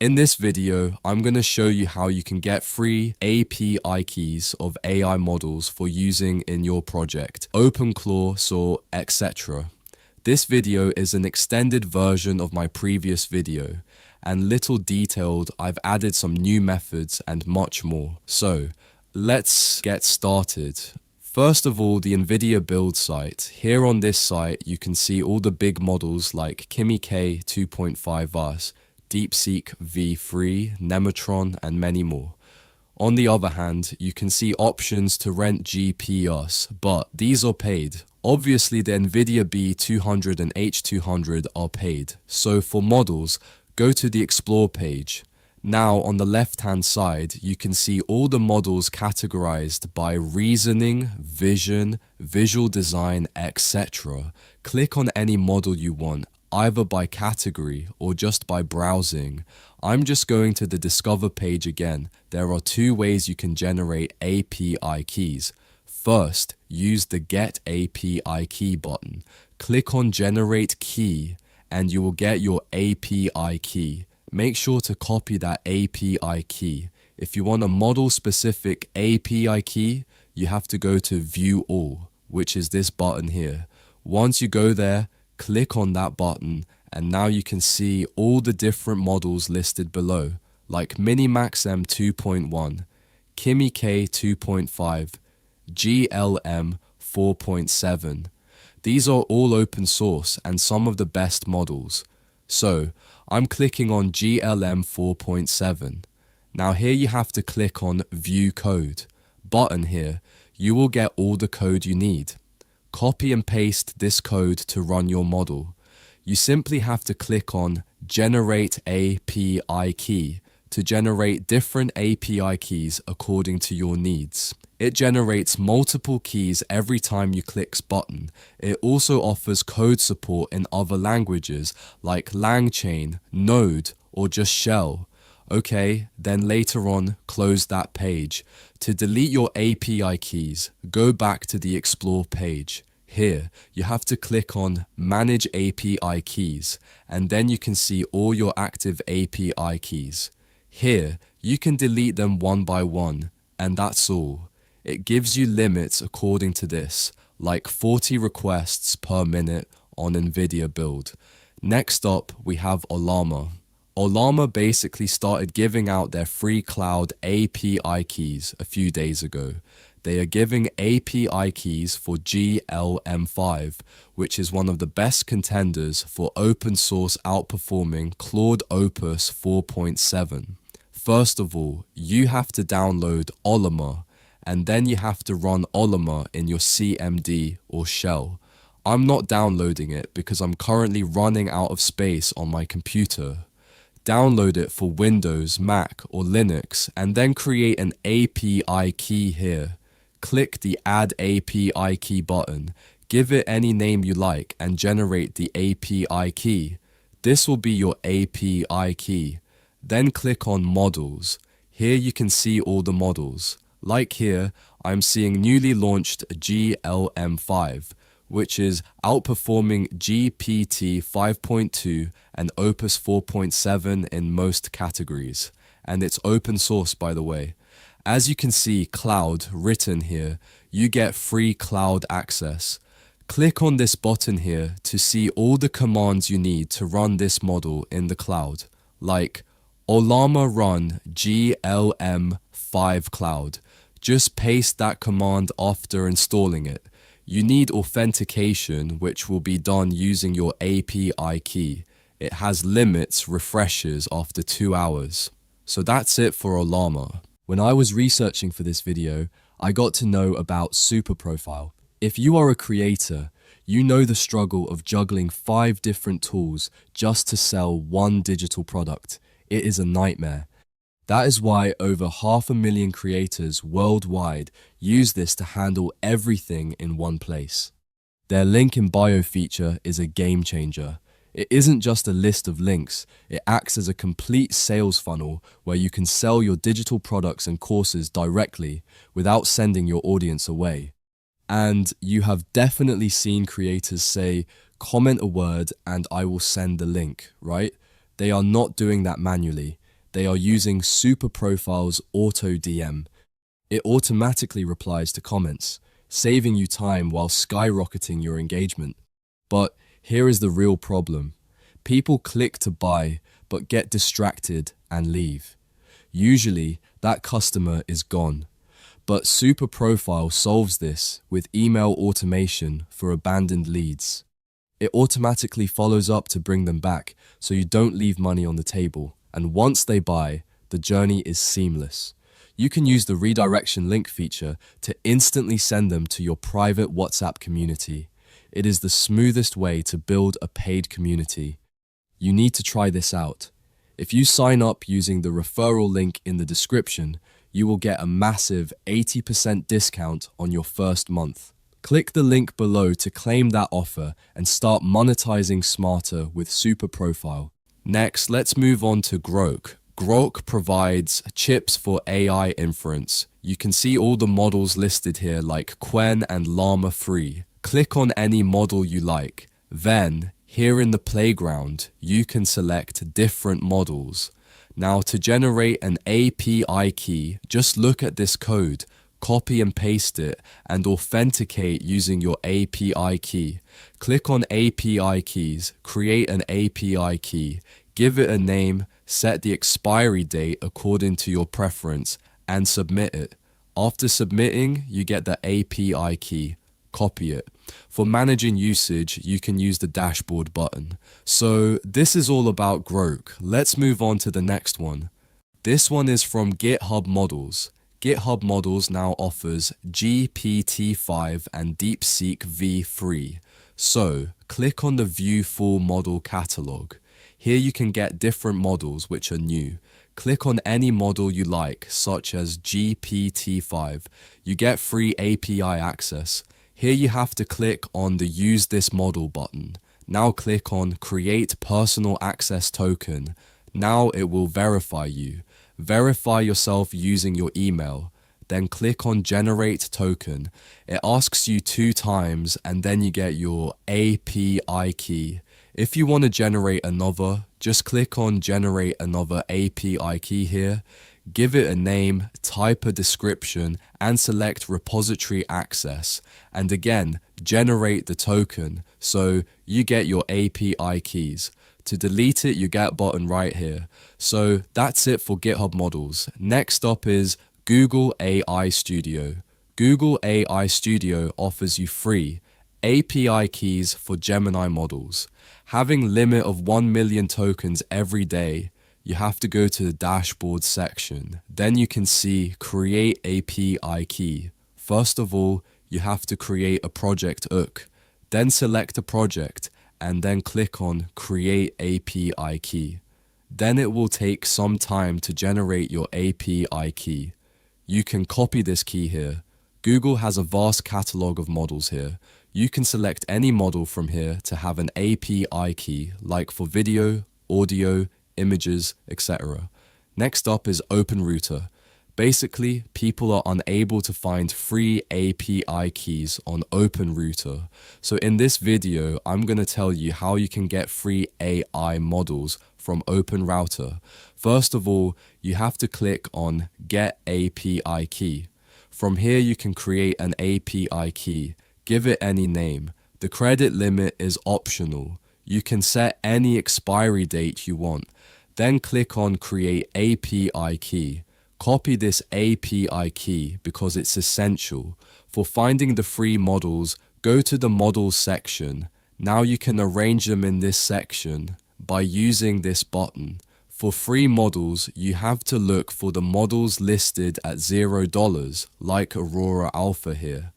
In this video, I'm going to show you how you can get free API keys of AI models for using in your project, OpenClaw or etc. This video is an extended version of my previous video, and little detailed, I've added some new methods and much more. So, let's get started. First of all, the NVIDIA build site. Here on this site, you can see all the big models like Kimi K 2.5 DeepSeek V4, Nematron, and many more. On the other hand, you can see options to rent GPUs, but these are paid. Obviously, the NVIDIA B200 and H200 are paid. So for models, go to the Explore page. Now on the left-hand side, you can see all the models categorized by reasoning, vision, visual design, etc. Click on any model you want, either by category or just by browsing. I'm just going to the Discover page again. There are two ways you can generate API keys. First, use the Get API Key button. Click on Generate Key and you will get your API key. Make sure to copy that API key. If you want a model-specific API key, you have to go to View All, which is this button here. Once you go there, click on that button and now you can see all the different models listed below, like Minimax-M 2.1, Kimi K 2.5, GLM 4.7. These are all open source and some of the best models. So, I'm clicking on GLM 4.7. Now here you have to click on View Code. Button here, you will get all the code you need. Copy and paste this code to run your model. You simply have to click on Generate API Key to generate different API keys according to your needs. It generates multiple keys every time you click button. It also offers code support in other languages like LangChain, Node, or just Shell. Okay, then later on, close that page. To delete your API keys, go back to the Explore page. Here, you have to click on Manage API Keys, and then you can see all your active API keys. Here, you can delete them one by one, and that's all. It gives you limits according to this, like 40 requests per minute on NVIDIA build. Next up, we have Llama. Llama basically started giving out their free cloud API keys a few days ago. They are giving API keys for GLM5, which is one of the best contenders for open source outperforming Claude Opus 4.7. First of all, you have to download Llama, and then you have to run Llama in your CMD or shell. I'm not downloading it because I'm currently running out of space on my computer. Download it for Windows, Mac, or Linux, and then create an API key here. Click the Add API Key button, give it any name you like, and generate the API key. This will be your API key. Then click on Models. Here you can see all the models. Like here, I'm seeing newly launched GLM5, which is outperforming GPT 5.2 and Opus 4.7 in most categories. And it's open source, by the way. As you can see Cloud written here, you get free cloud access. Click on this button here to see all the commands you need to run this model in the cloud, like Llama run GLM5 cloud. Just paste that command after installing it. You need authentication, which will be done using your API key. It has limits refreshes after 2 hours. So that's it for Llama. When I was researching for this video, I got to know about Super Profile. If you are a creator, you know the struggle of juggling 5 different tools just to sell one digital product. It is a nightmare. That is why over 500,000 creators worldwide use this to handle everything in one place. Their link in bio feature is a game changer. It isn't just a list of links, it acts as a complete sales funnel where you can sell your digital products and courses directly without sending your audience away. And you have definitely seen creators say, comment a word and I will send the link, right? They are not doing that manually. They are using SuperProfile's Auto DM. It automatically replies to comments, saving you time while skyrocketing your engagement. But here is the real problem. People click to buy, but get distracted and leave. Usually, that customer is gone. But SuperProfile solves this with email automation for abandoned leads. It automatically follows up to bring them back, so you don't leave money on the table. And once they buy, the journey is seamless. You can use the redirection link feature to instantly send them to your private WhatsApp community. It is the smoothest way to build a paid community. You need to try this out. If you sign up using the referral link in the description, you will get a massive 80% discount on your first month. Click the link below to claim that offer and start monetizing smarter with SuperProfile. Next, let's move on to Groq. Groq provides chips for AI inference. You can see all the models listed here like Qwen and Llama 3. Click on any model you like. Then, here in the playground, you can select different models. Now, to generate an API key, just look at this code, copy and paste it, and authenticate using your API key. Click on API keys, create an API key, give it a name, set the expiry date according to your preference, and submit it. After submitting, you get the API key. Copy it. For managing usage, you can use the dashboard button. So this is all about Groq. Let's move on to the next one. This one is from GitHub Models. GitHub Models now offers GPT-5 and DeepSeek V4. So click on the View Full Model Catalog. Here you can get different models which are new. Click on any model you like, such as GPT-5. You get free API access. Here you have to click on the Use This Model button. Now click on Create Personal Access Token. Now it will verify you. Verify yourself using your email. Then click on Generate Token. It asks you 2 times and then you get your API key. If you want to generate another, just click on Generate Another API key here. Give it a name, type a description, and select Repository Access. And again, generate the token, so you get your API keys. To delete it, you get a button right here. So that's it for GitHub Models. Next up is Google AI Studio. Google AI Studio offers you free API keys for Gemini models. Having limit of 1 million tokens every day, you have to go to the dashboard section. Then you can see Create API Key. First of all, you have to create a project hook. Then select a project and then click on Create API Key. Then it will take some time to generate your API key. You can copy this key here. Google has a vast catalog of models here. You can select any model from here to have an API key, like for video, audio, images, etc. Next up is OpenRouter. Basically, people are unable to find free API keys on OpenRouter. So in this video, I'm going to tell you how you can get free AI models from OpenRouter. First of all, you have to click on Get API Key. From here, you can create an API key. Give it any name. The credit limit is optional. You can set any expiry date you want. Then click on Create API Key. Copy this API key because it's essential. For finding the free models, go to the Models section. Now you can arrange them in this section by using this button. For free models, you have to look for the models listed at $0, like Aurora Alpha here.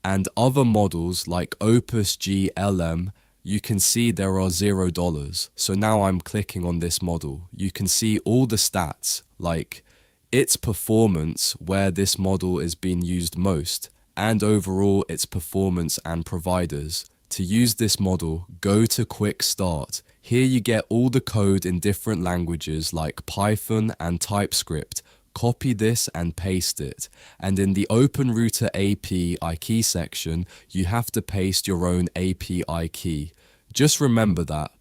And other models like Opus GLM, you can see there are $0. So now I'm clicking on this model. You can see all the stats, like its performance, where this model is being used most, and overall its performance and providers. To use this model, go to Quick Start. Here you get all the code in different languages like Python and TypeScript. Copy this and paste it. And in the OpenRouter API key section, you have to paste your own API key. Just remember that.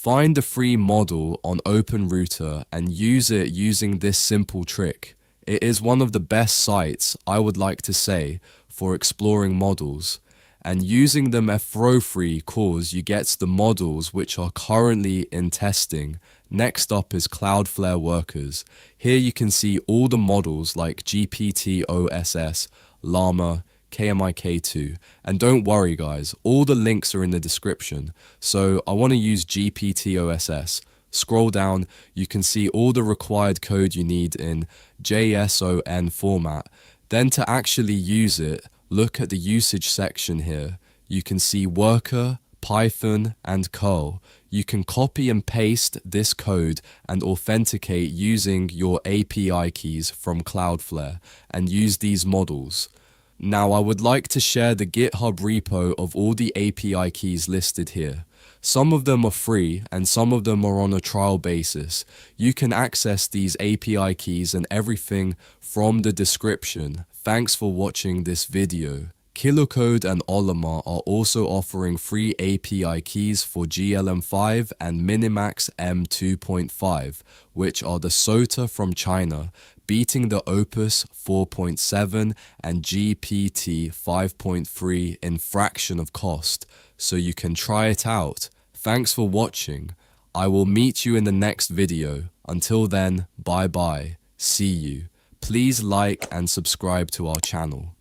Find the free model on OpenRouter and use it using this simple trick. It is one of the best sites, I would like to say, for exploring models. And using them for free cause you get the models which are currently in testing. Next up is Cloudflare Workers. Here you can see all the models like GPT-OSS, Llama, Kimi K2. And don't worry guys, all the links are in the description. So I want to use GPT-OSS. Scroll down, you can see all the required code you need in JSON format. Then to actually use it, look at the usage section here. You can see Worker, Python, and Curl. You can copy and paste this code and authenticate using your API keys from Cloudflare and use these models. Now I would like to share the GitHub repo of all the API keys listed here. Some of them are free and some of them are on a trial basis. You can access these API keys and everything from the description. Thanks for watching this video. KiloCode and Llama are also offering free API keys for GLM5 and Minimax M2.5, which are the SOTA from China, beating the Opus 4.7 and GPT 5.3 in fraction of cost, so you can try it out. Thanks for watching. I will meet you in the next video. Until then, bye bye. See you. Please like and subscribe to our channel.